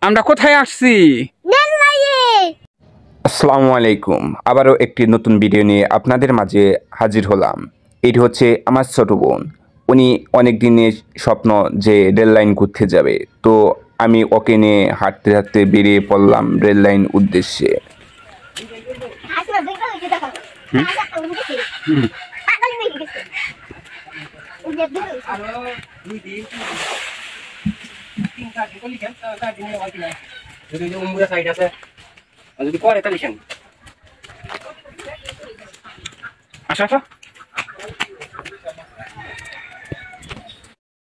আমরা কোথায় আসছি? আসসালামু আলাইকুম। আবারও একটি নতুন ভিডিও নিয়ে আপনাদের মাঝে হাজির হলাম। এটি হচ্ছে আমার ছোট বোন। উনি অনেক দিনের স্বপ্ন যে রেল লাইন ঘুরতে যাবে, তো আমি ওকে নিয়ে হাঁটতে হাঁটতে বেরিয়ে পড়লাম রেল লাইন উদ্দেশ্যে।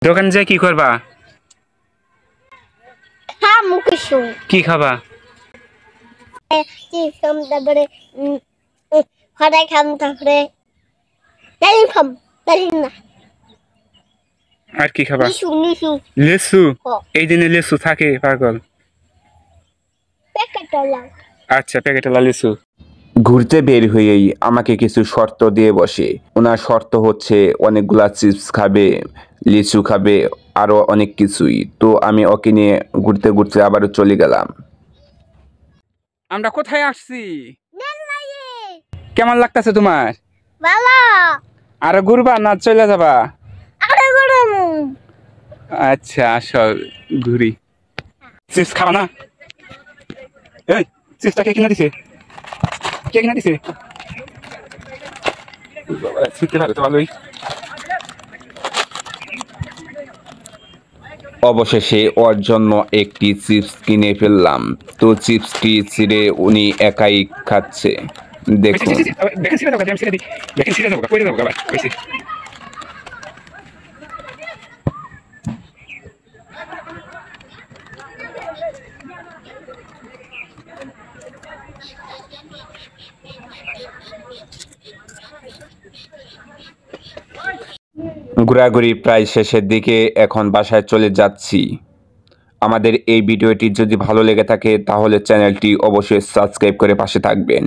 দোকান যাই কি করবা? কি খাবা? তারপরে আর কি খাবা? লেসু? এই দিনে লেসু থাকে পাগল। আচ্ছা, প্যাকেটওয়ালা লিচু। ঘুরতে বের হয়েই আমাকে কিছু শর্ত দিয়ে বসে। ওনার শর্ত হচ্ছে অনেকগুলা চিপস খাবে, লিচু খাবে, আরও অনেক কিছুই। তো আমি ওকে নিয়ে ঘুরতে ঘুরতে আবারও চলে গেলাম। আমরা কোথায় আসছি? কেমন লাগতেছে তোমার? আরো ঘুরবা না চলে যাবা? আচ্ছা, আসো ঘুরি। চিপস খাবা না? এই চিপসটা কে কিনে দিছে? কে কিনে দিছে? অবশেষে ওর জন্য একটি চিপস কিনে ফেললাম। তো চিপসটি ছিঁড়ে উনি একাই খাচ্ছে, দেখুন। ঘোরাঘুরি প্রায় শেষের দিকে, এখন বাসায় চলে যাচ্ছি। আমাদের এই ভিডিওটি যদি ভালো লেগে থাকে তাহলে চ্যানেলটি অবশ্যই সাবস্ক্রাইব করে পাশে থাকবেন।